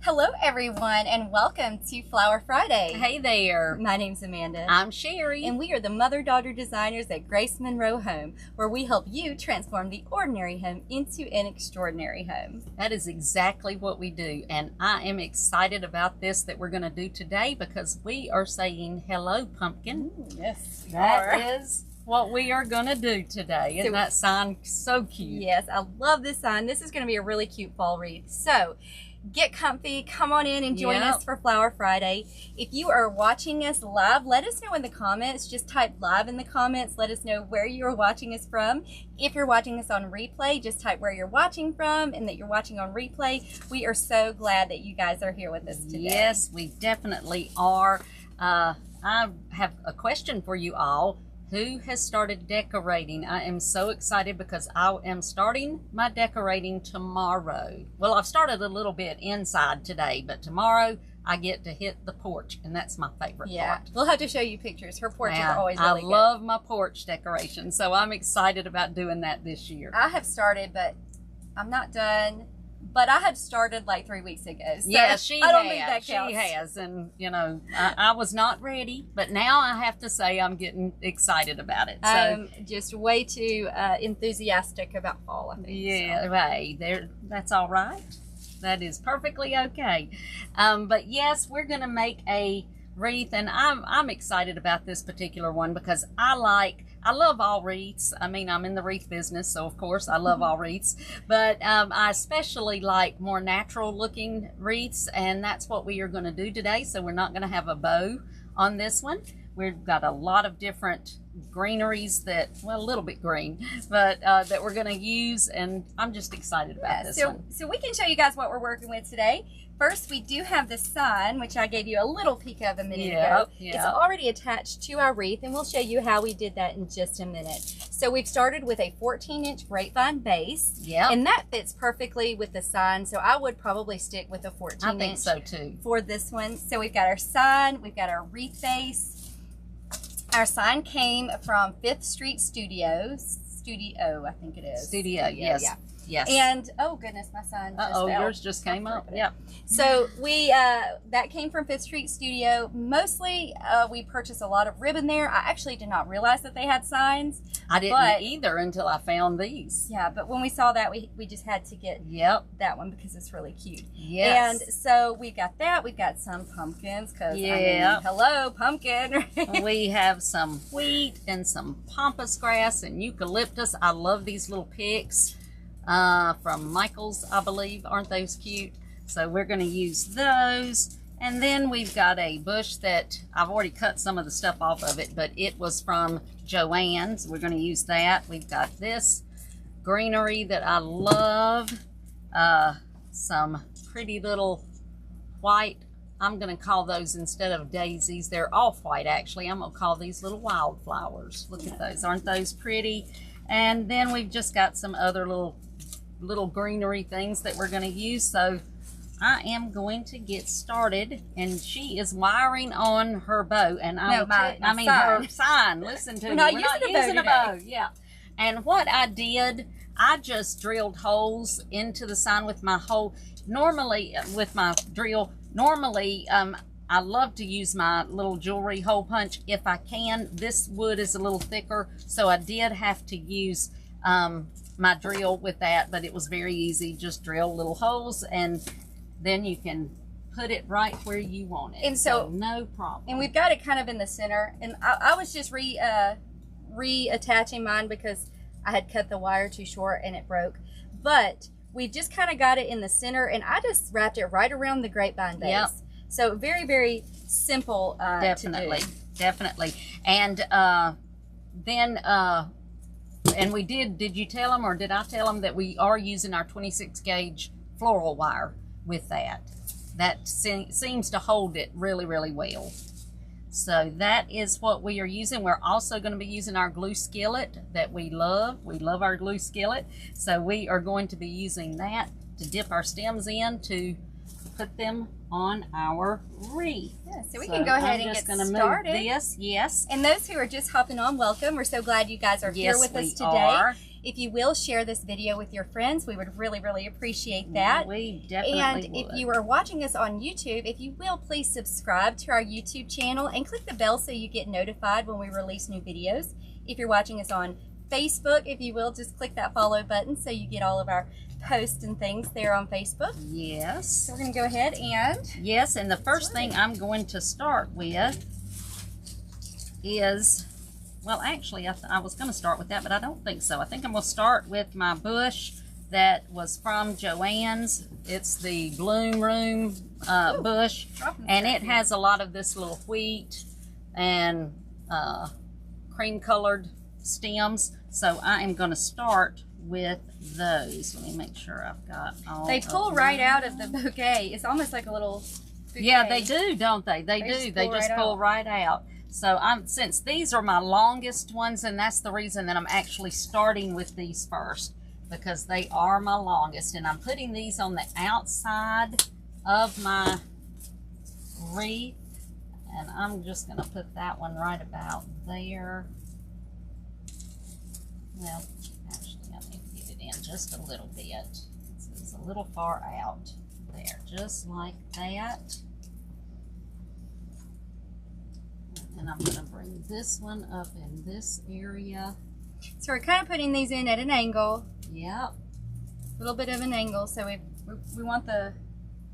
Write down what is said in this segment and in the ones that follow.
Hello everyone and welcome to Flower Friday. Hey there. My name's Amanda. I'm Sherry. And we are the mother-daughter designers at Grace Monroe Home, where we help you transform the ordinary home into an extraordinary home. That is exactly what we do. And I am excited about this that we're going to do today because we are saying hello, pumpkin. Ooh, yes, we That are. is what we are going to do today. Isn't that sign so cute? Yes, I love this sign. This is going to be a really cute fall wreath. So get comfy, come on in and join us for Flower Friday. If you are watching us live, let us know in the comments. Just type live in the comments. Let us know where you are watching us from. If you're watching us on replay, just type where you're watching from and that you're watching on replay. We are so glad that you guys are here with us today. Yes, we definitely are. I have a question for you all. Who has started decorating? I am so excited because I am starting my decorating tomorrow. Well, I've started a little bit inside today, but tomorrow I get to hit the porch, and that's my favorite part. We'll have to show you pictures. Her porches are always really good. I love my porch decoration, so I'm excited about doing that this year. I have started, but I'm not done. But I had started like 3 weeks ago. So yeah, I don't think that counts. She has, and you know, I was not ready, but now I have to say I'm getting excited about it. So, I'm just way too enthusiastic about fall, I think. Yeah, hey, that's all right. That is perfectly okay. But yes, we're going to make a wreath, and I'm excited about this particular one because I love all wreaths. I mean, I'm in the wreath business, so of course I love all wreaths, but I especially like more natural looking wreaths, and that's what we are going to do today. So we're not going to have a bow on this one. We've got a lot of different greeneries that, well, a little bit green, but that we're going to use, and I'm just excited about this one. So we can show you guys what we're working with today. First, we do have the sign, which I gave you a little peek of a minute ago. It's already attached to our wreath, and we'll show you how we did that in just a minute. So we've started with a 14-inch grapevine base, and that fits perfectly with the sign, so I would probably stick with a 14-inch. I think so too. For this one. So we've got our sign, we've got our wreath base. Our sign came from 5th Street Studio, I think it is. Studio, yes. Yeah. Yes. And oh goodness, my sign just fell. Yours just came up. Yep. So we that came from 5th Street Studio. Mostly we purchased a lot of ribbon there. I actually did not realize that they had signs. I didn't either until I found these. Yeah, but when we saw that, we just had to get that one because it's really cute. Yes. And so we got that. We've got some pumpkins because I mean, hello, pumpkin. We have some wheat and some pampas grass and eucalyptus. I love these little picks. From Michael's, I believe. Aren't those cute? So we're going to use those. And then we've got a bush that I've already cut some of the stuff off of it, but it was from Joann's. We're going to use that. We've got this greenery that I love. Some pretty little white, I'm going to call those, instead of daisies, they're off-white actually. I'm going to call these little wildflowers. Look at those. Aren't those pretty? And then we've just got some other little greenery things that we're going to use. So I am going to get started, and she is wiring on her bow, and her sign. Listen to me. We're not using a bow. Yeah. And what I did, I just drilled holes into the sign with my hole. Normally with my drill, I love to use my little jewelry hole punch if I can. This wood is a little thicker, so I did have to use my drill with that, but it was very easy. Just drill little holes, and then you can put it right where you want it. And so no problem. And we've got it kind of in the center, and I was just reattaching mine because I had cut the wire too short and it broke. But we just kind of got it in the center, and I just wrapped it right around the grapevine base. Yep. So very, very simple to do. Definitely. And then, and we did you tell them, or did I tell them that we are using our 26 gauge floral wire with that? That seems to hold it really, really well. So that is what we are using. We're also going to be using our glue skillet that we love. We love our glue skillet. So we are going to be using that to dip our stems in to put them on our wreath. Yeah, so we can go ahead and get started. Move this, yes. And those who are just hopping on, welcome. We're so glad you guys are here with us today. If you will share this video with your friends, we would really, really appreciate that. We definitely And would. if you are watching us on YouTube, if you will, please subscribe to our YouTube channel and click the bell so you get notified when we release new videos. If you're watching us on Facebook, if you will, just click that follow button so you get all of our posts and things there on Facebook. Yes. So we're going to go ahead and... Yes, and the first thing I'm going to start with is, well, actually, I was going to start with that, but I don't think so. I think I'm going to start with my bush that was from Joann's. It's the Bloom Room bush, and it has a lot of this little wheat and cream-colored stems. So I am going to start with those. Let me make sure I've got all. They pull right out of the bouquet. It's almost like a little bouquet. Yeah, they do, don't they? They do. They just pull right out. So since these are my longest ones, and that's the reason that I'm actually starting with these first, because they are my longest, and I'm putting these on the outside of my wreath, and I'm just going to put that one right about there. Well, actually, I need to get it in just a little bit. It's a little far out there, just like that. And I'm going to bring this one up in this area. So we're kind of putting these in at an angle. Yep. A little bit of an angle, so we want the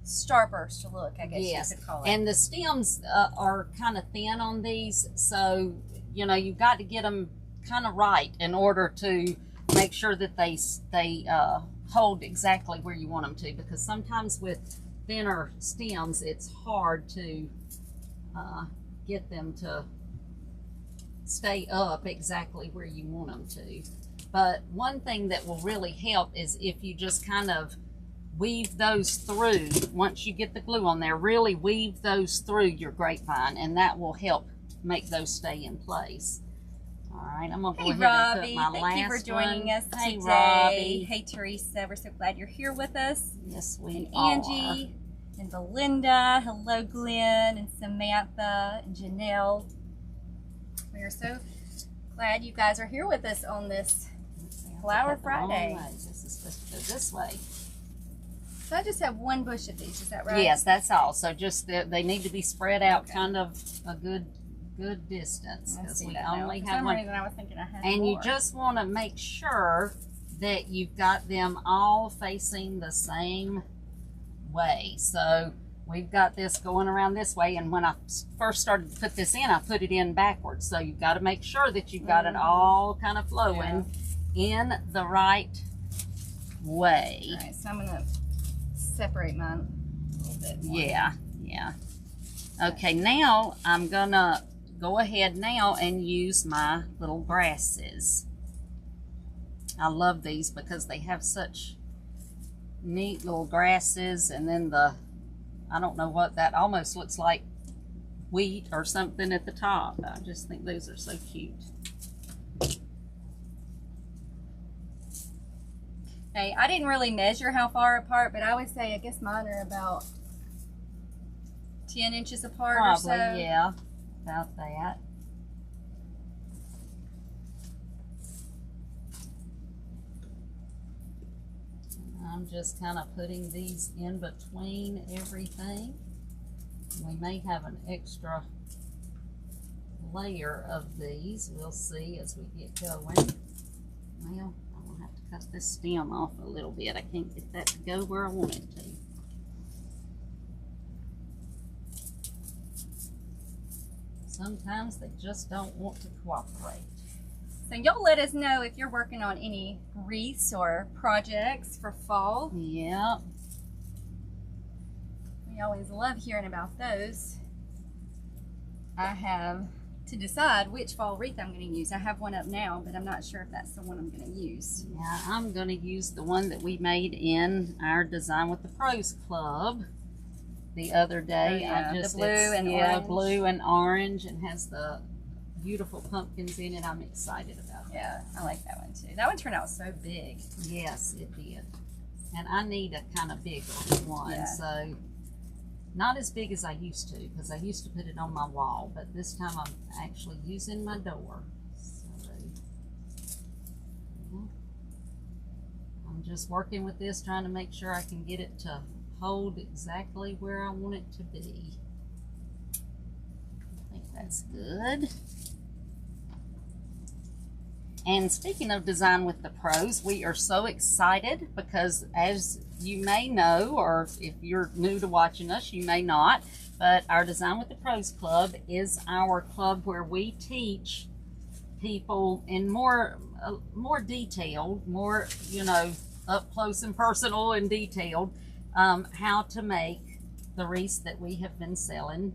starburst to look, I guess you could call it. And the stems are kind of thin on these, so, you know, you've got to get them kind of right in order to make sure that they hold exactly where you want them to, because sometimes with thinner stems, it's hard to get them to stay up exactly where you want them to. But one thing that will really help is if you just kind of weave those through. Once you get the glue on there, really weave those through your grapevine, and that will help make those stay in place. All right, I'm gonna go ahead and put my last one. Thank you for joining us today. Hey, Robbie. Hey, Teresa. We're so glad you're here with us. Yes, we and are. Angie. And Belinda, hello Glenn, and Samantha, and Janelle. We are so glad you guys are here with us on this Flower Friday. This is supposed to go this way. So I just have one bush of these, is that right? Yes, that's all. So just they need to be spread out kind of a good distance, because we only have one. I was thinking I had and more. You just want to make sure that you've got them all facing the same way. So we've got this going around this way, and when I first started to put this in, I put it in backwards. So you've got to make sure that you've got it all kind of flowing in the right way. All right, so I'm going to separate mine a little bit more. Yeah. Okay, now I'm going to go ahead now and use my little grasses. I love these because they have such neat little grasses, and then I don't know what that almost looks like, wheat or something at the top. I just think those are so cute. Hey, I didn't really measure how far apart, but I would say I guess mine are about 10 inches apart. Probably, or so. Yeah, about that. I'm just kind of putting these in between everything. We may have an extra layer of these. We'll see as we get going. Well, I'm going to have to cut this stem off a little bit. I can't get that to go where I want it to. Sometimes they just don't want to cooperate. So y'all let us know if you're working on any wreaths or projects for fall. Yeah. We always love hearing about those. I have to decide which fall wreath I'm going to use. I have one up now, but I'm not sure if that's the one I'm going to use. Yeah, I'm going to use the one that we made in our Design with the Pros Club the other day. Oh, yeah, the blue and orange. Blue and orange, and has the beautiful pumpkins in it. I'm excited about that. Yeah, I like that one too. That one turned out so big. Yes, it did. And I need a kind of bigger one, so not as big as I used to, because I used to put it on my wall, but this time I'm actually using my door. So, I'm just working with this, trying to make sure I can get it to hold exactly where I want it to be. I think that's good. And speaking of Design with the Pros, we are so excited because, as you may know, or if you're new to watching us, you may not, but our Design with the Pros Club is our club where we teach people in more detailed, more, you know, up close and personal and detailed, how to make the wreaths that we have been selling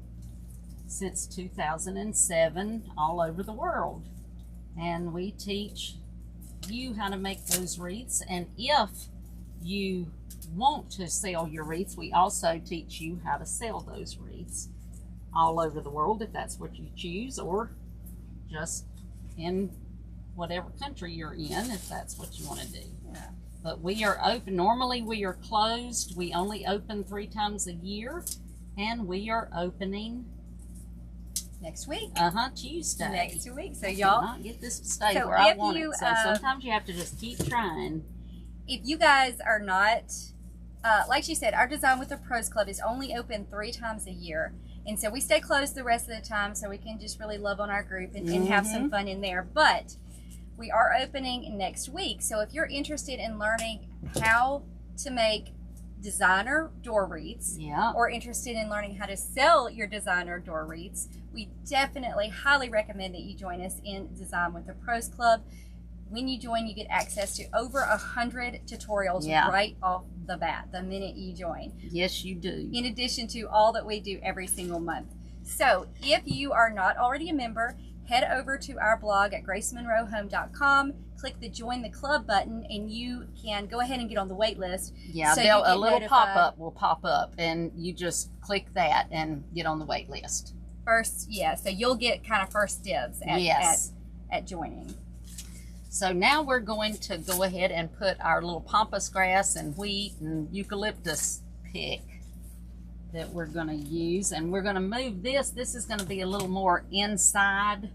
since 2007 all over the world. And we teach you how to make those wreaths. And if you want to sell your wreaths, we also teach you how to sell those wreaths all over the world, if that's what you choose, or just in whatever country you're in, if that's what you want to do. Yeah. But we are open. Normally we are closed. We only open 3 times a year, and we are opening next week. Tuesday. Next week. So I y'all cannot get this to stay where I want it. So sometimes you have to just keep trying. If you guys are not, like she said, our Design with the Pros Club is only open 3 times a year. And so we stay closed the rest of the time so we can just really love on our group and have some fun in there. But we are opening next week. So if you're interested in learning how to make designer door wreaths, or interested in learning how to sell your designer door wreaths, we definitely highly recommend that you join us in Design with the Pros Club. When you join, you get access to over 100 tutorials right off the bat, the minute you join. Yes, you do. In addition to all that we do every single month. So if you are not already a member, head over to our blog at gracemonroehome.com, click the Join the Club button, and you can go ahead and get on the wait list. Yeah, so a little pop-up will pop up, and you just click that and get on the wait list. First, so you'll get kind of first dibs at joining. So now we're going to go ahead and put our little pampas grass and wheat and eucalyptus pick that we're going to use, and we're going to move this. This is going to be a little more inside,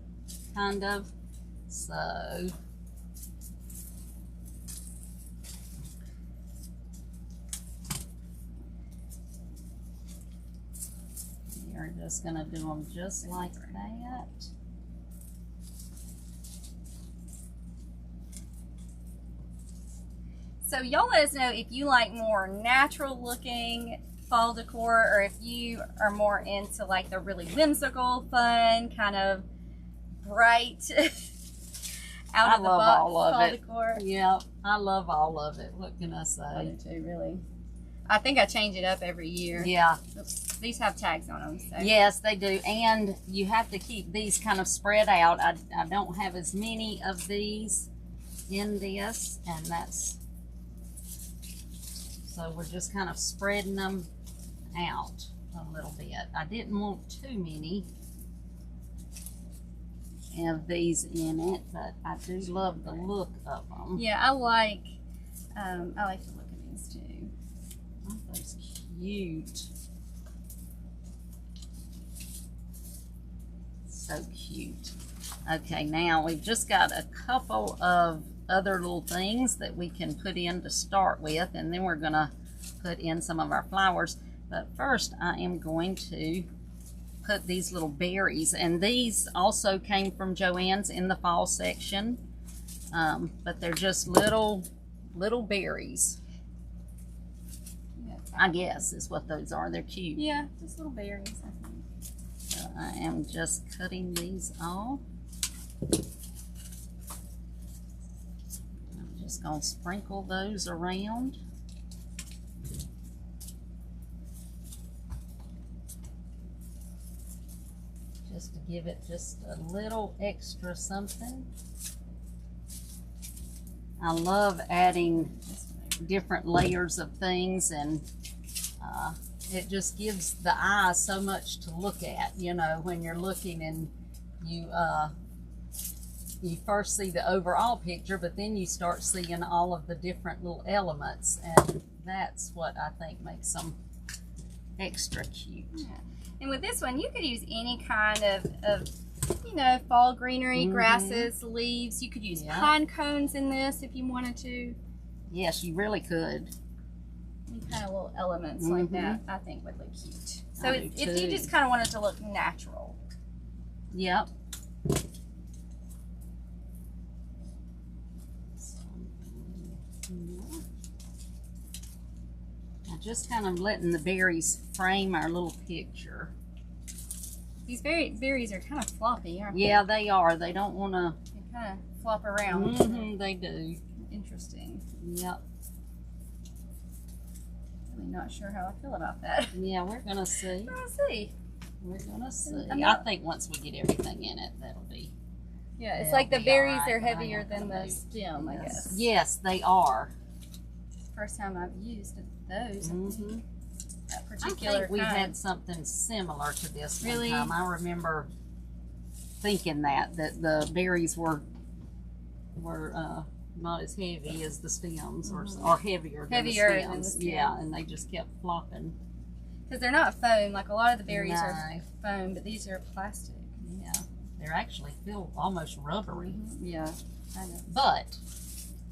kind of. So we're just going to do them just like that. So y'all let us know if you like more natural looking fall decor, or if you are more into like the really whimsical, fun, kind of bright out of the box fall decor. Yeah, I love all of it. What can I say? I do too, really. I think I change it up every year. Yeah. These have tags on them. So. Yes, they do. And you have to keep these kind of spread out. I don't have as many of these in this, and that's, so we're just kind of spreading them out a little bit. I didn't want too many of these in it, but I do love the look of them. Yeah, I like the look of these too. Aren't those cute? So cute. Okay, now we've just got a couple of other little things that we can put in to start with, and then we're gonna put in some of our flowers. But first I am going to put these little berries, and these also came from Joann's in the fall section, but they're just little berries. I guess is what those are. They're cute. Yeah, just little berries, I think. So I am just cutting these off. I'm just going to sprinkle those around. Just to give it just a little extra something. I love adding different layers of things, and it just gives the eye so much to look at, you know, when you're looking, and you first see the overall picture, but then you start seeing all of the different little elements, and that's what I think makes them extra cute. Yeah. And with this one, you could use any kind of you know, fall greenery, grasses, leaves. You could use pine cones in this if you wanted to. Yes, you really could. Any kind of little elements like that, I think would look cute. So if you just too. kind of want it to look natural. Yep. Just kind of letting the berries frame our little picture. These berries are kind of floppy, aren't they? Yeah, they are. They don't want to... They kind of flop around. They do. Interesting. Yep. Really not sure how I feel about that. Yeah, we're going to see. We'll see. We're going to see. I think once we get everything in it, that'll be... Yeah, it's like the berries are heavier than the stem, I guess. Yes, they are. First time I've used those. That I particular think we kind. had something similar to this Really? one time. I remember thinking that the berries were not as heavy as the stems, or heavier than the stems. Yeah, and they just kept flopping. Because they're not foam. Like a lot of the berries are foam, but these are plastic. Yeah, they're actually feel almost rubbery. Yeah, I know. But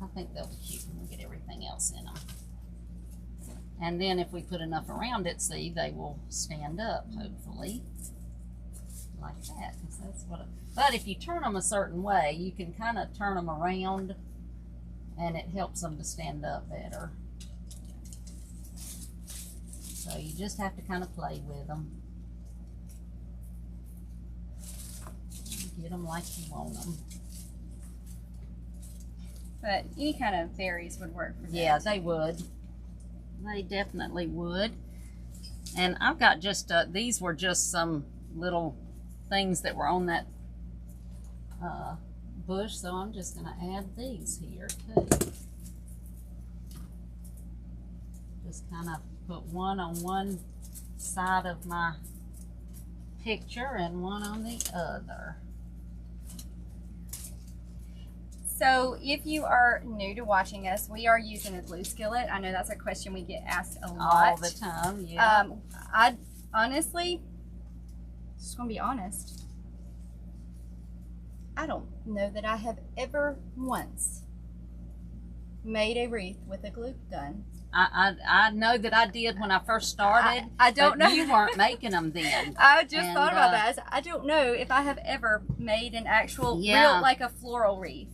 I think they'll be cute when we get everything else in them. And then if we put enough around it, see, they will stand up, hopefully, like that. Because that's what. But if you turn them a certain way, you can kind of turn them around, and it helps them to stand up better. So you just have to kind of play with them. Get them like you want them. But any kind of berries would work for that. Yeah, they would. They definitely would. And I've got just, these were just some little things that were on that bush, so I'm just going to add these here too. Just kind of put one on one side of my picture and one on the other. So if you are new to watching us, we are using a glue skillet. I know that's a question we get asked a lot. All the time, yeah. I honestly, just gonna be honest, I don't know that I have ever once made a wreath with a glue gun. I know that I did when I first started. I don't know. You weren't making them then. I just thought about that. I don't know if I have ever made an actual real, like a floral wreath.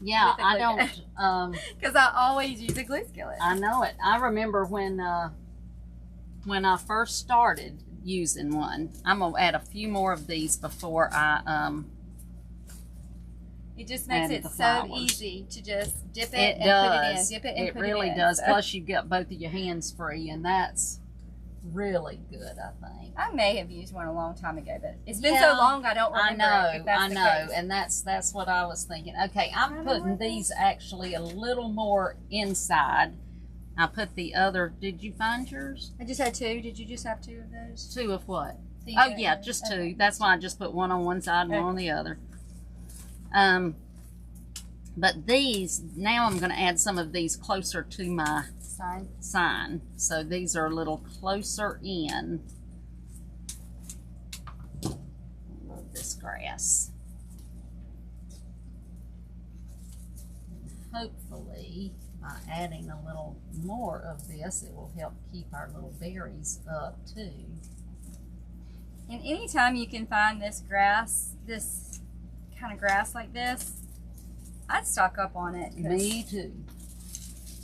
Yeah, I don't. Because I always use a glue skillet. I know it. I remember when I first started using one. I'm gonna add a few more of these before I It just makes it so easy to just dip it and put it in. Dip it and put it in. It really does. Plus, you've got both of your hands free, and that's really good, I think. I may have used one a long time ago, but it's been so long I don't remember. I know, and that's what I was thinking. Okay, I'm putting these actually a little more inside. I put the other. Did you find yours? I just had two. Did you just have two of those? Two of what? Oh yeah, just two. Okay. That's why I just put one on one side and one on the other. But these, now I'm going to add some of these closer to my sign. So these are a little closer in. Love this grass. Hopefully, by adding a little more of this, it will help keep our little berries up too. And anytime you can find this grass, this kind of grass like this, I'd stock up on it. Me too.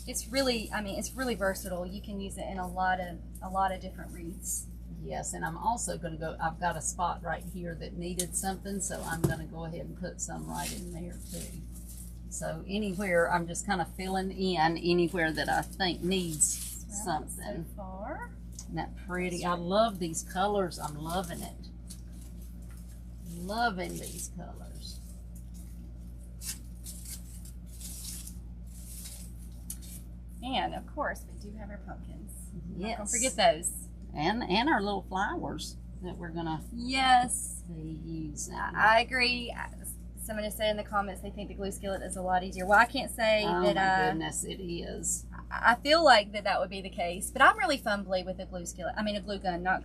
It's really, I mean, it's really versatile. You can use it in a lot of different wreaths. Yes, and I'm also going to go, I've got a spot right here that needed something, so I'm going to go ahead and put some right in there too. So anywhere, I'm just kind of filling in anywhere that I think needs something. So far. Isn't that pretty? I love these colors. I'm loving it. Loving these colors. And of course, we do have our pumpkins. Yes. Don't forget those. And our little flowers that we're gonna be using. I agree. Somebody said in the comments they think the glue skillet is a lot easier. Well, I can't say that. Oh my goodness, it is. I feel like that would be the case, but I'm really fumbly with a glue skillet. I mean, a glue gun. Not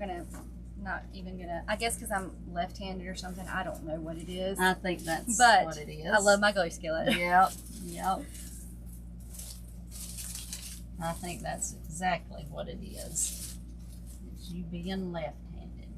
even gonna. I guess because I'm left-handed or something. I don't know what it is. I think that's what it is. I love my glue skillet. Yep. Yep. I think that's exactly what it is. It's you being left-handed.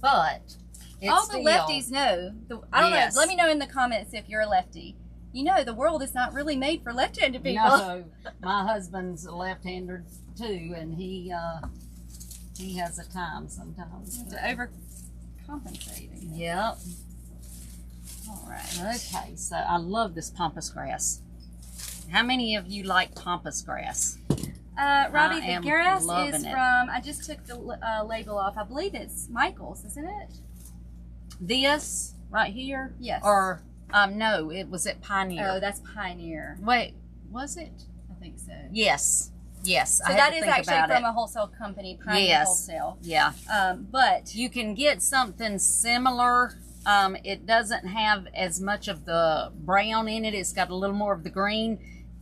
But it's all the lefties know. I don't know. Let me know in the comments if you're a lefty. You know, the world is not really made for left-handed people. No, my husband's a left-hander too, and he has a time sometimes. Overcompensating. Yep. All right. Okay, so I love this pampas grass. How many of you like pampas grass? Robbie, the grass is from, I just took the label off. I believe it's Michael's, isn't it? This right here? Yes. Or, no, it was at Pioneer. Oh, that's Pioneer. Wait, was it? I think so. Yes. Yes. So that is actually from a wholesale company, Pioneer Wholesale. Yeah. But you can get something similar. It doesn't have as much of the brown in it. It's got a little more of the green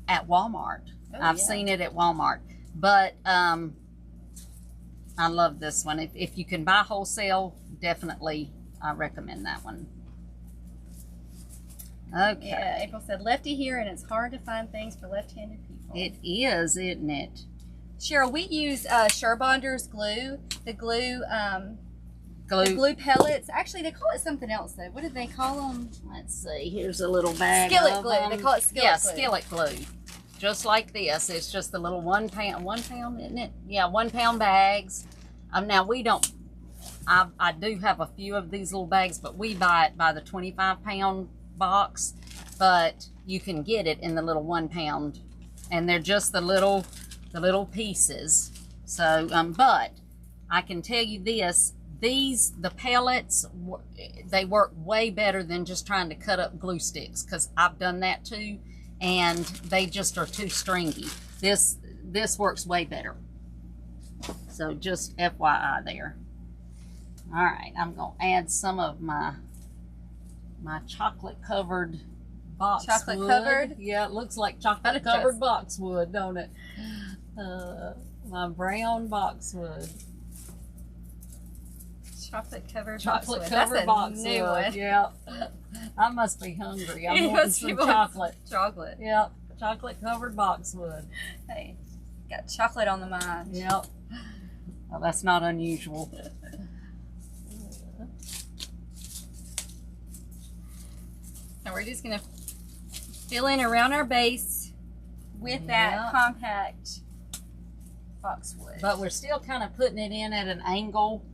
at Walmart. I've seen it at Walmart. But I love this one. If you can buy wholesale, definitely I recommend that one. Okay. Yeah, April said lefty here, and it's hard to find things for left-handed people. It is, isn't it? Cheryl, we use Sherbonder's glue. The glue pellets. Actually, they call it something else, though. What did they call them? Let's see. Here's a little bag. Skillet glue. They call it skillet glue. Yeah, skillet glue. Just like this. It's just the little 1 pound, isn't it? Yeah, 1 pound bags. Now, we don't, I do have a few of these little bags, but we buy it by the 25 pound box. But you can get it in the little 1 pound. And they're just the little pieces. So, but I can tell you this. The pellets, they work way better than just trying to cut up glue sticks, because I've done that too, and they just are too stringy. This works way better. So just FYI there. All right, I'm going to add some of my chocolate covered boxwood. Chocolate covered? Yeah, it looks like chocolate covered boxwood, don't it? My brown boxwood. Chocolate covered boxwood. New one. Yeah. I must be hungry. I'm wanting some chocolate. Chocolate. Yep. Chocolate covered boxwood. Hey, got chocolate on the mind. Yep. Well, that's not unusual. So we're just gonna fill in around our base with that compact boxwood. But we're still kind of putting it in at an angle,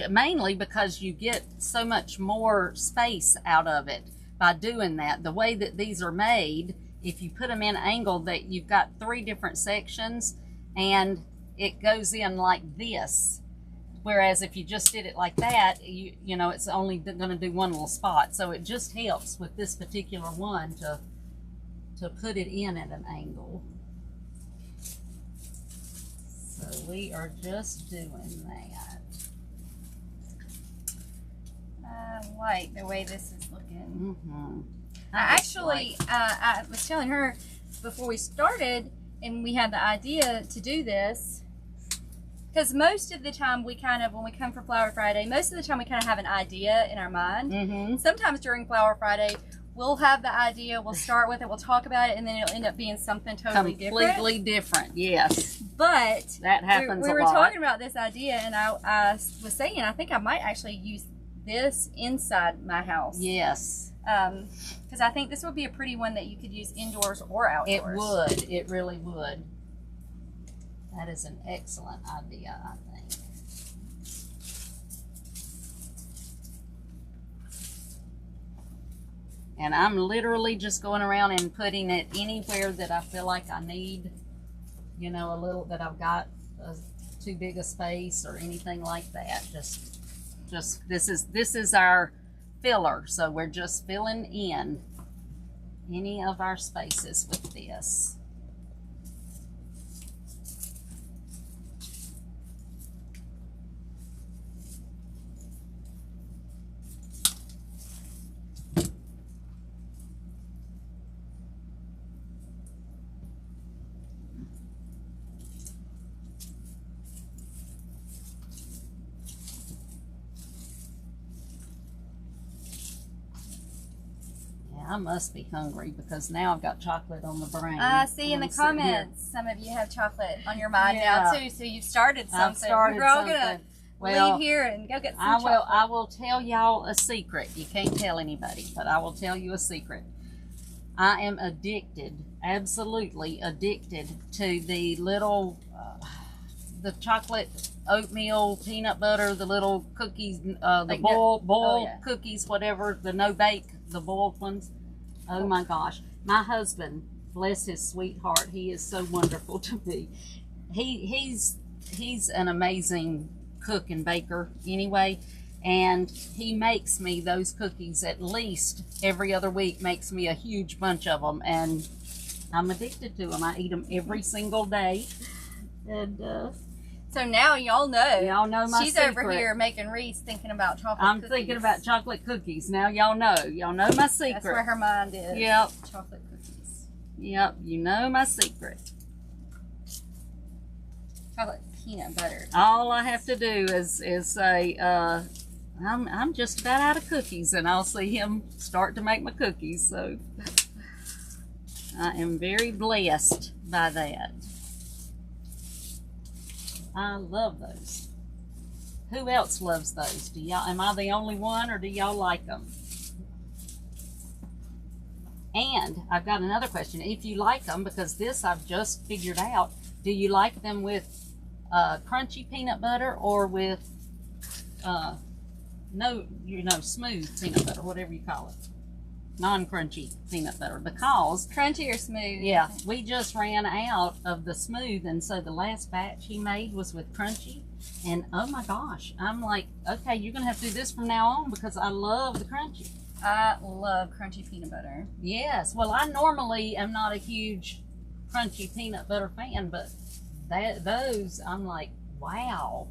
mainly because you get so much more space out of it by doing that. The way that these are made, if you put them in an angle, that you've got 3 different sections and it goes in like this. Whereas if you just did it like that, you know, it's only going to do one little spot. So it just helps with this particular one to put it in at an angle. So we are just doing that. I like the way this is looking. Mm-hmm. I was telling her before we started, and we had the idea to do this, because most of the time when we come for Flower Friday, most of the time we kind of have an idea in our mind. Mm-hmm. Sometimes during Flower Friday, we'll have the idea, we'll start with it, we'll talk about it, and then it'll end up being something completely different. Yes. But that happens we were talking about this idea, and I was saying I think I might actually use this inside my house. Yes. Because I think this would be a pretty one that you could use indoors or outdoors. It would. It really would. That is an excellent idea, I think. And I'm literally just going around and putting it anywhere that I feel like I need, you know, a little, that I've got too big a space or anything like that. Just this is our filler, so we're just filling in any of our spaces with this. I must be hungry because now I've got chocolate on the brain. I see in the comments some of you have chocolate on your mind now too. So you've started something. We're all gonna leave here and go get some chocolate. I will tell y'all a secret. You can't tell anybody, but I will tell you a secret. I am addicted, absolutely addicted to the little, the chocolate oatmeal peanut butter, the little cookies, the boiled cookies, whatever, the no bake, the boiled ones. Oh my gosh. My husband, bless his sweetheart, he is so wonderful to me. He's an amazing cook and baker anyway, and he makes me those cookies at least every other week, makes me a huge bunch of them, and I'm addicted to them. I eat them every single day. And so now y'all know. Y'all know my She's secret. over here making Wreaths thinking about chocolate cookies. I'm thinking about chocolate cookies. Now y'all know. Y'all know my secret. That's where her mind is. Yep. Chocolate cookies. Yep. You know my secret. Chocolate peanut butter. All I have to do is say, I'm just about out of cookies, and I'll see him start to make my cookies. So I am very blessed by that. I love those. Who else loves those? Do y'all? Am I the only one, or do y'all like them? And I've got another question. If you like them, because this I've just figured out, do you like them with crunchy peanut butter or with smooth peanut butter, whatever you call it, non-crunchy peanut butter? Because crunchy or smooth? Yeah, we just ran out of the smooth, and so the last batch he made was with crunchy, and oh my gosh, I'm like, okay, you're gonna have to do this from now on because I love the crunchy. I love crunchy peanut butter. Yes, well, I normally am not a huge crunchy peanut butter fan, but those, I'm like, wow.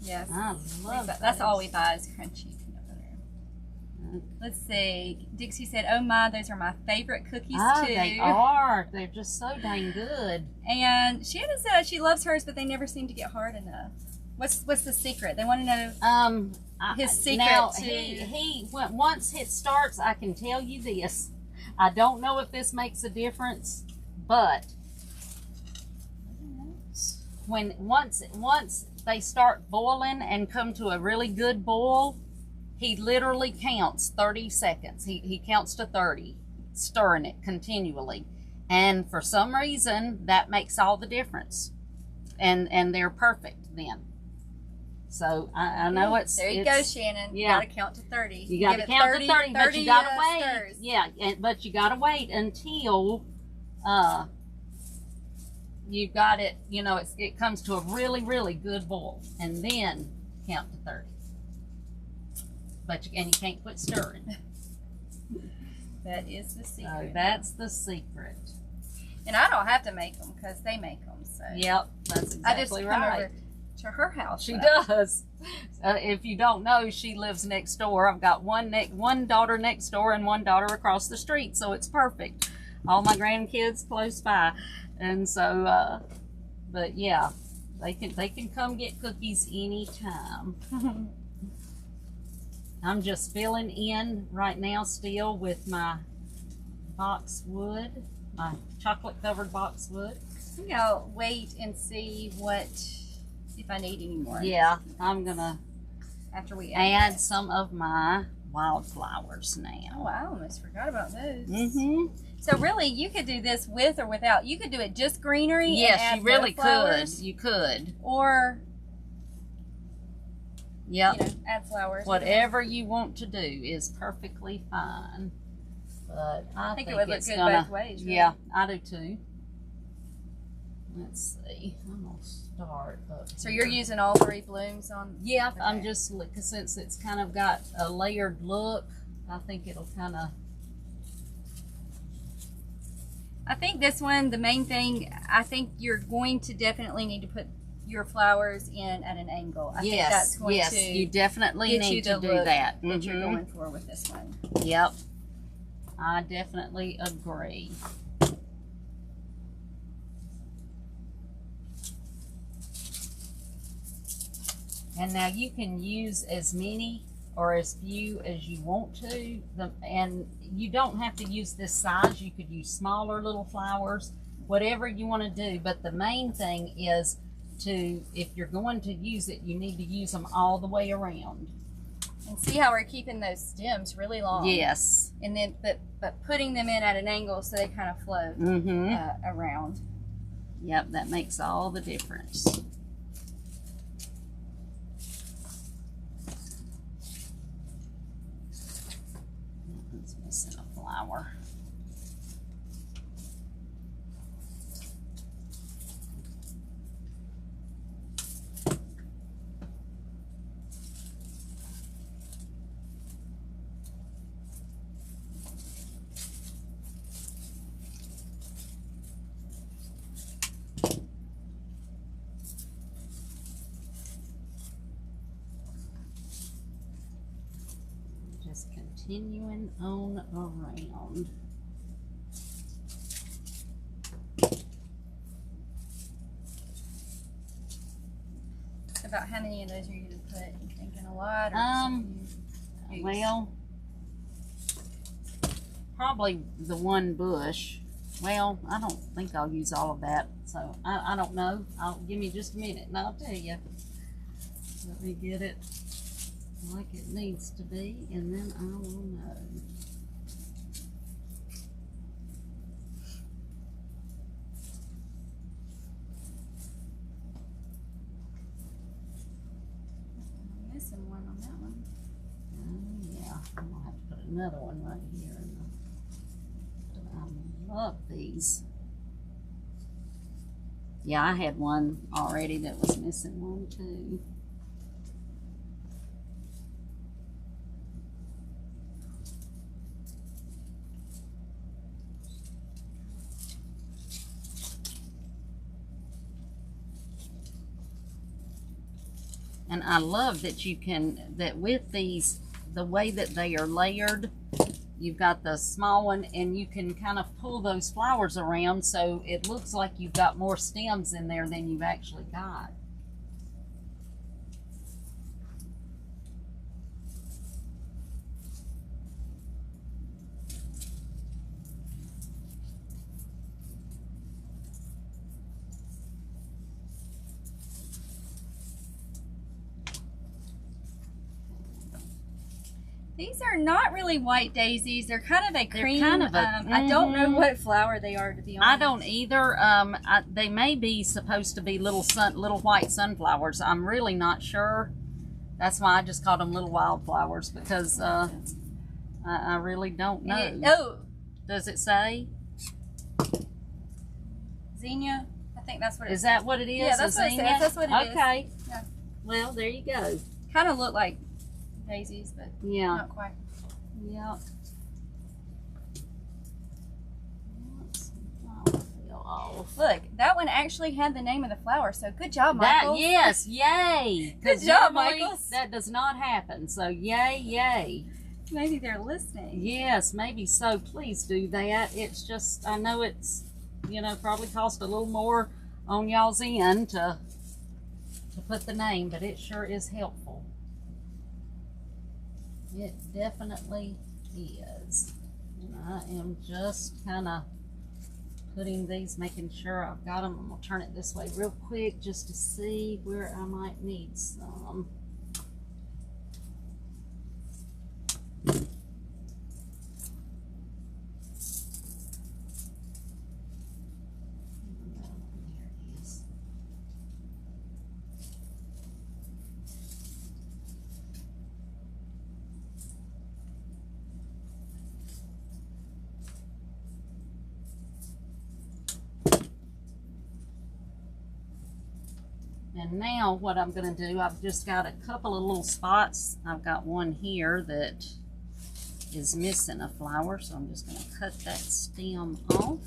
Yes, I love that. That's all we buy is crunchy peanut butter. Let's see. Dixie said, "Oh my, those are my favorite cookies too." They are. They're just so dang good. And Shannon said she loves hers, but they never seem to get hard enough. What's the secret? They want to know his secret. Now, once it starts, I can tell you this. I don't know if this makes a difference, but once they start boiling and come to a really good boil, he literally counts 30 seconds. He counts to 30, stirring it continually. And for some reason, that makes all the difference. And they're perfect then. So I know it's... There you go, Shannon. Yeah. You got to count to 30. You got to count to 30, but you got to wait. Stirs. Yeah, but you got to wait until... you've got it, it comes to a really, really good boil, and then count to 30. But you can't quit stirring. That is the secret. So that's the secret. And I don't have to make them because they make them. So yep, that's exactly I just come right. over to her house. She does. If you don't know, she lives next door. I've got one daughter next door and one daughter across the street, so it's perfect. All my grandkids close by. And so, but yeah, they can come get cookies anytime. I'm just filling in right now still with my boxwood, my chocolate covered boxwood. I think I'll wait and see if I need any more. Yeah, I'm gonna after we add some of my wildflowers now. Oh, I almost forgot about those. Mm-hmm. So really, you could do this with or without. You could do it just greenery. Yes, and add you really could. You could. Or, yep. Add flowers. Whatever you want to do is perfectly fine. But I think it would look it's good gonna, both ways. Right? Yeah, I do too. Let's see. I'm gonna start up. So you're using all three blooms on? Yeah, okay. I'm just since it's kind of got a layered look. I think it'll kind of. I think this one, the main thing, I think you're going to definitely need to put your flowers in at an angle. I think that's going to you definitely need to do that. That you're going for with this one. Yep, I definitely agree. And now you can use as many or as few as you want to. And you don't have to use this size. You could use smaller little flowers, whatever you want to do. But the main thing is if you're going to use it, you need to use them all the way around. And see how we're keeping those stems really long. Yes. And then, but putting them in at an angle so they kind of float around. Yep, that makes all the difference. It's missing a flower. Just continuing on around. About how many of those are you going to put? You thinking a lot? Or Well, probably the one bush. Well, I don't think I'll use all of that, so I don't know. Give me just a minute and I'll tell you. Let me get it like it needs to be, and then I will know. I'm missing one on that one. Yeah, I'm gonna have to put another one right here. I love these. Yeah, I had one already that was missing one too. And I love that you can, that with these, the way that they are layered, you've got the small one and you can kind of pull those flowers around so it looks like you've got more stems in there than you've actually got. These are not really white daisies. They're kind of a cream. I don't know what flower they are, to be honest. I don't either. They may be supposed to be little white sunflowers. I'm really not sure. That's why I just called them little wildflowers, because I really don't know. Does it say? Zinnia? I think that's what it is. Is that what it is? Yeah, that's what it says. That's what it is. Okay. Yeah. Well, there you go. Kind of look like daisies, but yeah, not quite. Yeah. Look, that one actually had the name of the flower, so good job, Michael. Yes, yay. Good job, Michael. That does not happen, so yay, yay. Maybe they're listening. Yes, maybe so. Please do that. It's just, I know it's, probably cost a little more on y'all's end to put the name, but it sure is helpful. It definitely is. And I am just kind of putting these, making sure I've got them. I'm going to turn it this way real quick just to see where I might need some. And now what I'm going to do, I've just got a couple of little spots. I've got one here that is missing a flower, so I'm just going to cut that stem off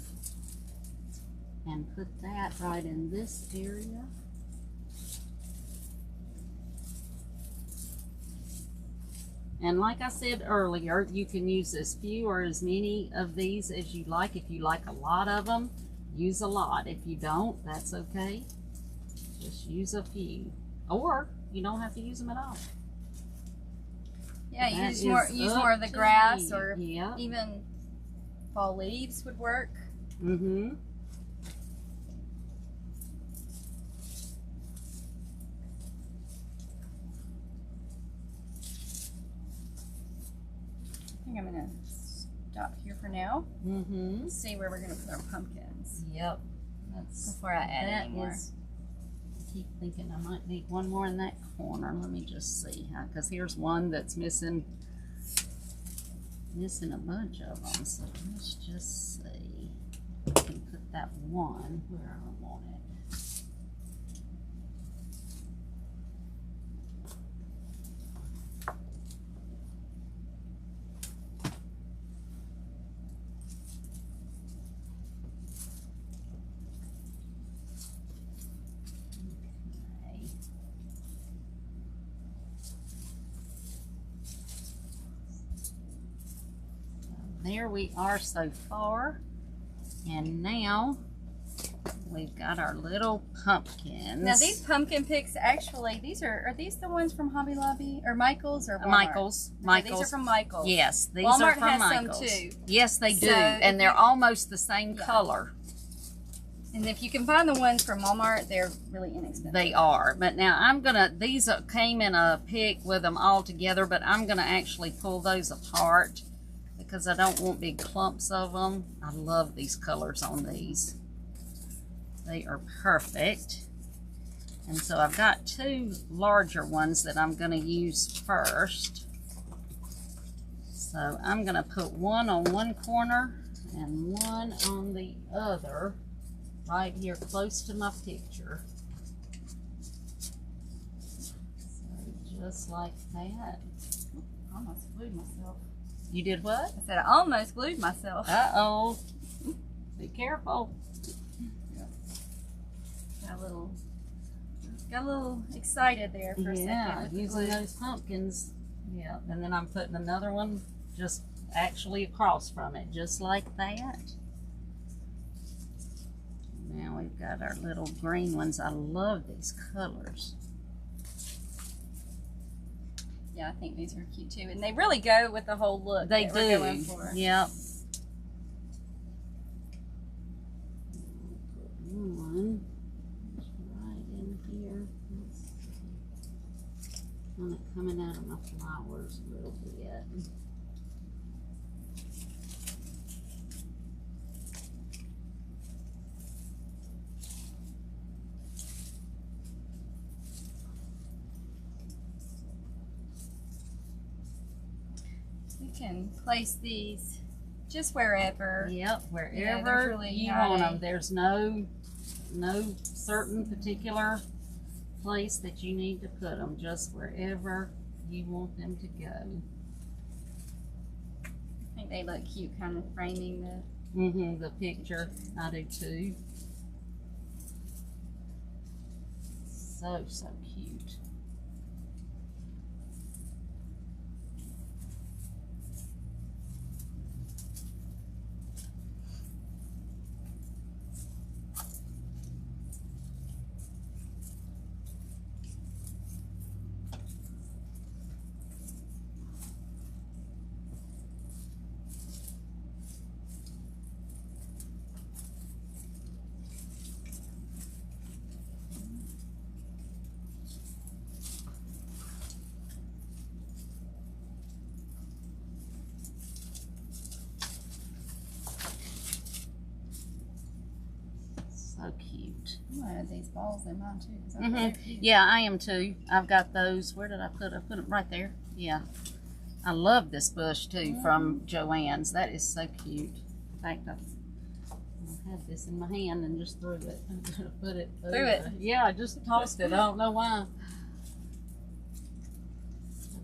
and put that right in this area. And like I said earlier, you can use as few or as many of these as you like. If you like a lot of them, use a lot. If you don't, that's okay. Just use a few, or you don't have to use them at all. Yeah, use more of the grass, or even fall leaves would work. Mm-hmm. I think I'm gonna stop here for now. Mm-hmm. Let's see where we're gonna put our pumpkins. Yep. Before I add any more. I keep thinking I might need one more in that corner. Let me just see, because here's one that's missing a bunch of them. So let's just see. I can put that one where I want it. There we are so far, and now we've got our little pumpkins. Now these pumpkin picks, actually, are these the ones from Hobby Lobby or Michael's or Walmart? Michael's. Okay, these are from Michael's. Yes, these Walmart are from Michael's. Has some too. Yes, they do, So and they're almost the same color. And if you can find the ones from Walmart, they're really inexpensive. They are, but now these came in a pick with them all together, but I'm gonna actually pull those apart, because I don't want big clumps of them. I love these colors on these. They are perfect. And so I've got two larger ones that I'm going to use first. So I'm going to put one on one corner and one on the other, right here close to my picture. So just like that. I almost glued myself. You did what? I said I almost glued myself. Uh-oh. Be careful. Got a little excited there for a second. Yeah, using those pumpkins. Yeah, and then I'm putting another one just actually across from it, just like that. Now we've got our little green ones. I love these colors. Yeah, I think these are cute too, and they really go with the whole look. They that do. We're going for. Yep. One right in here. Kind of coming out of my flowers a little bit. You can place these just wherever. Yep, wherever really you want them. There's no certain particular place that you need to put them, just wherever you want them to go. I think they look cute, kind of framing the The picture. I do too. So cute. So cute. I'm gonna add these balls in mine too. 'Cause I think they're cute. Yeah, I am too. I've got those. Where did I put them? I put them right there. Yeah. I love this bush too from Joann's. That is so cute. In fact, I had this in my hand and just threw it. I'm gonna put it over. Threw it? Yeah, I just tossed it. I don't know why. I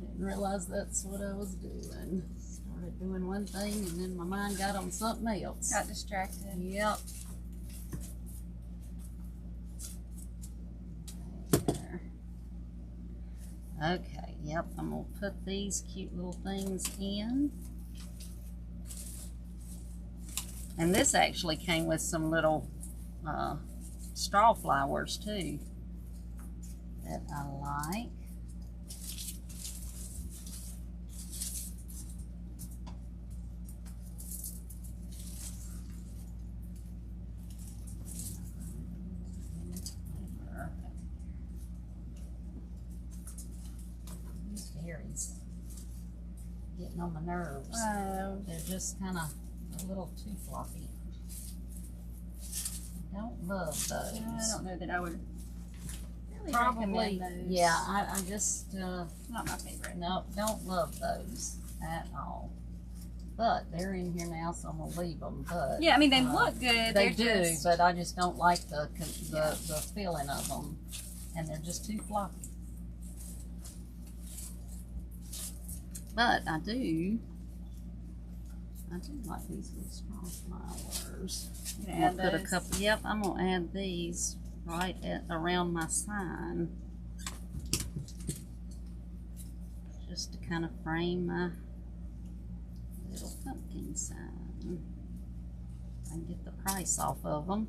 didn't realize that's what I was doing. Started doing one thing and then my mind got on something else. Got distracted. Yep. There. Okay, yep, I'm gonna put these cute little things in. And this actually came with some little straw flowers too that I like. berries. Getting on my nerves. They're just kind of a little too floppy. I don't love those. I don't know that I would really Probably, recommend those. yeah, I just, Not my favorite. no, don't love those at all. But they're in here now, so I'm going to leave them. But Yeah, I mean, they look good. they They're do, just, but I just don't like the feeling of them. And they're just too floppy. But I do like these little strong flowers. You I'm gonna put a couple. Yep, I'm gonna add these right around my sign, just to kind of frame my little pumpkin sign. I can get the price off of them.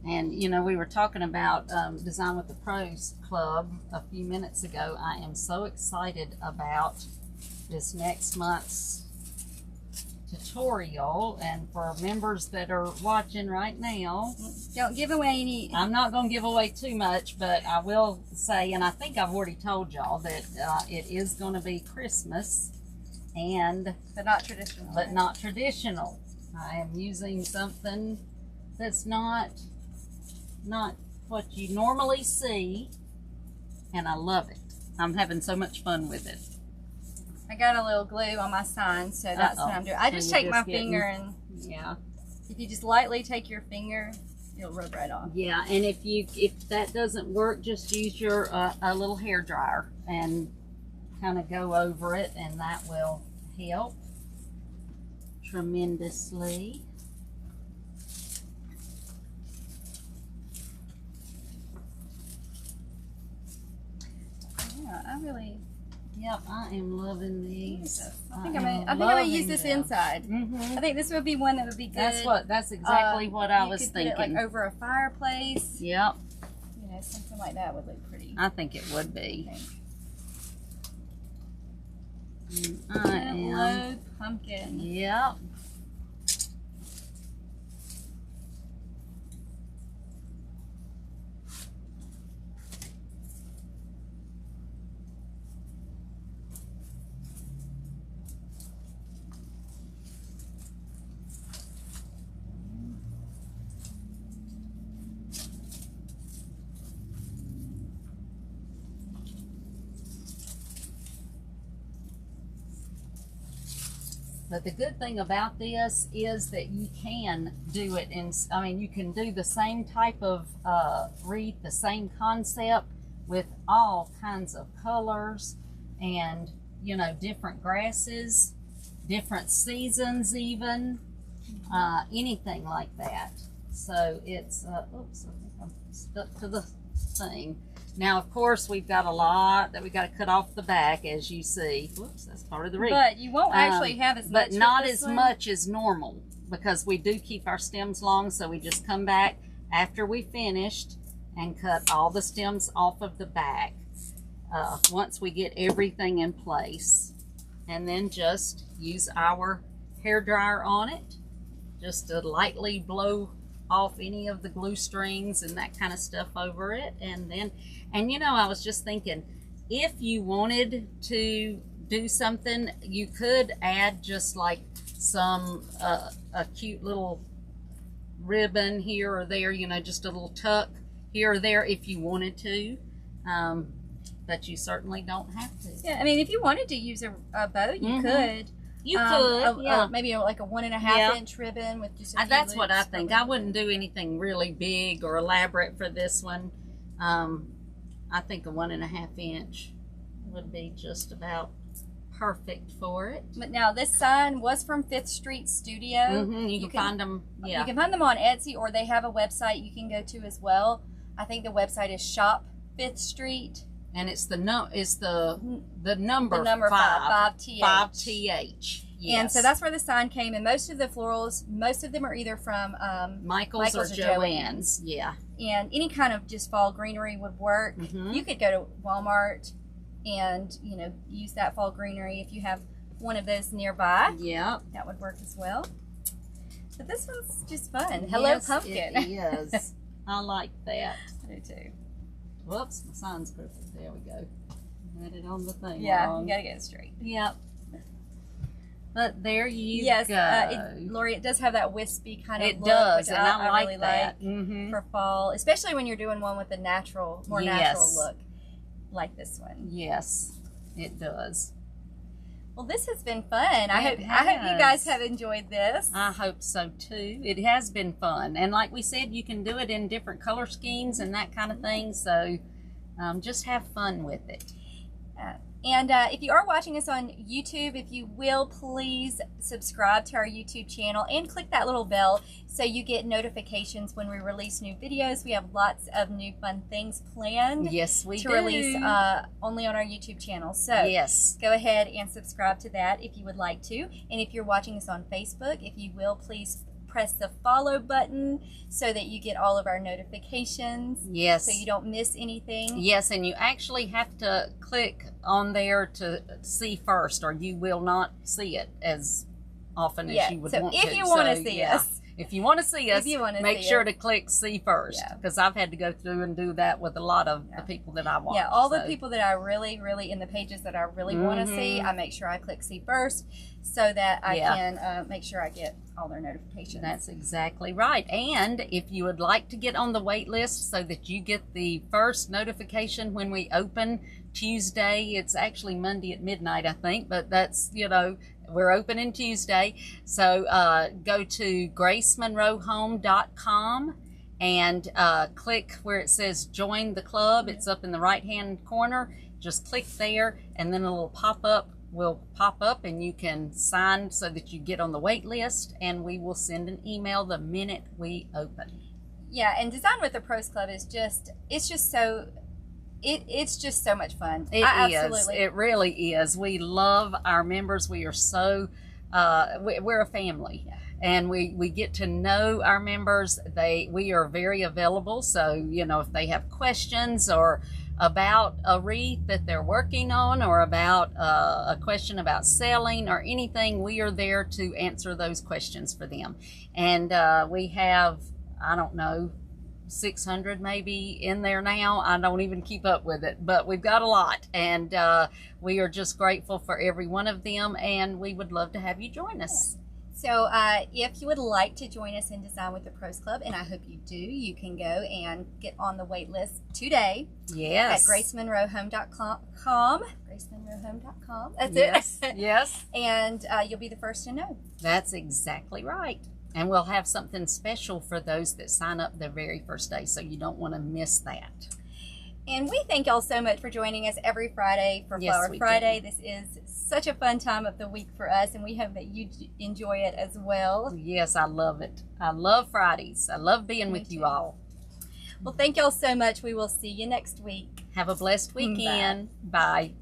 And, you know, we were talking about Design with the Pros Club a few minutes ago. I am so excited about this next month's tutorial. And for members that are watching right now, don't give away any. I'm not going to give away too much, but I will say, and I think I've already told y'all, that it is going to be Christmas, But not traditional. but not traditional. I am using something that's not what you normally see, and I love it. I'm having so much fun with it. I got a little glue on my sign, so that's what I'm doing. I just take my finger and yeah. if you just lightly take your finger, it'll rub right off. Yeah, and if that doesn't work, just use your a little hair dryer and kind of go over it, and that will help tremendously. Yeah, I really. Yep, I am loving these. I think I'm gonna use this inside. Mm-hmm. I think this would be one that would be good. That's exactly what I was you could thinking. put it like over a fireplace. Yep, You know, something like that would look pretty. I think it would be. I think. I am. Hello, pumpkin. Yep. But the good thing about this is that you can do it you can do the same type of wreath, the same concept with all kinds of colors and, you know, different grasses, different seasons even, anything like that. So it's, oops, I think I'm stuck to the thing. Now, of course, we've got a lot that we got to cut off the back, as you see. Whoops, that's part of the wreath. But you won't actually have as much. But not with as this one. much as normal, because we do keep our stems long, so we just come back after we finished and cut all the stems off of the back once we get everything in place. And then just use our hair dryer on it, just to lightly blow off any of the glue strings and that kind of stuff over it. And you know, I was just thinking, if you wanted to do something, you could add just like some a cute little ribbon here or there, you know, just a little tuck here or there if you wanted to, but you certainly don't have to. Yeah, I mean, if you wanted to use a bow, you could. You could, yeah. Maybe like a 1.5 inch ribbon with just a few that's what I loops think. around I wouldn't do anything really big or elaborate for this one. I think a 1.5 inch would be just about perfect for it. But now this sign was from 5th Street Studio. You can find them. Yeah, you can find them on Etsy, or they have a website you can go to as well. I think the website is Shop 5th Street. And it's the number The number 5TH. 5TH. Yes. And so that's where the sign came. And most of the florals, most of them are either from Michael's or Joann's. Yeah. and any kind of just fall greenery would work. You could go to Walmart and, you know, use that fall greenery if you have one of those nearby. Yeah. That would work as well. But this one's just fun. Hello, pumpkin. It is. I like that. I do too. Whoops, my sign's crooked. There we go. Had it on the thing. Yeah, wrong. you gotta get it straight. Yep. But there you yes, go. Lori, it does have that wispy kind of it look. does, which and I like really that. like for fall, especially when you're doing one with a natural, more natural look, like this one. Yes, it does. Well, this has been fun. I hope you guys have enjoyed this. I hope so too. It has been fun, and like we said, you can do it in different color schemes and that kind of thing. So just have fun with it. And if you are watching us on YouTube, if you will, please subscribe to our YouTube channel and click that little bell so you get notifications when we release new videos. We have lots of new fun things planned. Yes, we to do. release only on our YouTube channel. So yes, go ahead and subscribe to that if you would like to. And if you're watching us on Facebook, if you will, please press the follow button so that you get all of our notifications. Yes. So you don't miss anything. Yes, and you actually have to click on there to see first, or you will not see it as often as you would want to. So if you want to see us. If you want to see us, make sure to click see first, because I've had to go through and do that with a lot of the people that I watch. Yeah, all the people that I really, in the pages that I really want to see, I make sure I click see first so that I can make sure I get all their notifications. That's exactly right. And if you would like to get on the wait list so that you get the first notification when we open Tuesday, it's actually Monday at midnight, I think, but that's, you know, we're opening Tuesday. So go to gracemonroehome.com and click where it says join the club. It's up in the right hand corner. Just click there and then a little pop-up will pop up and you can sign so that you get on the wait list, and we will send an email the minute we open. Yeah, and Design with the Pros Club is just, it's just so much fun. Absolutely. It really is. We love our members. We are so, we're a family. Yeah. And we get to know our members. We are very available. So, you know, if they have questions or about a wreath that they're working on, or about a question about selling or anything, we are there to answer those questions for them. And we have, I don't know, 600 maybe in there now. I don't even keep up with it, but we've got a lot, and we are just grateful for every one of them, and we would love to have you join us. So if you would like to join us in Design with the Pros Club, and I hope you do, you can go and get on the wait list today. Yes. At gracemonroehome.com. gracemonroehome.com. That's it. Yes. And you'll be the first to know. That's exactly right. And we'll have something special for those that sign up the very first day, so you don't want to miss that. And we thank y'all so much for joining us every Friday for Flower Friday. This is such a fun time of the week for us, and we hope that you enjoy it as well. Yes, I love it. I love Fridays. I love being with you all. Well, thank y'all so much. We will see you next week. Have a blessed weekend. Bye.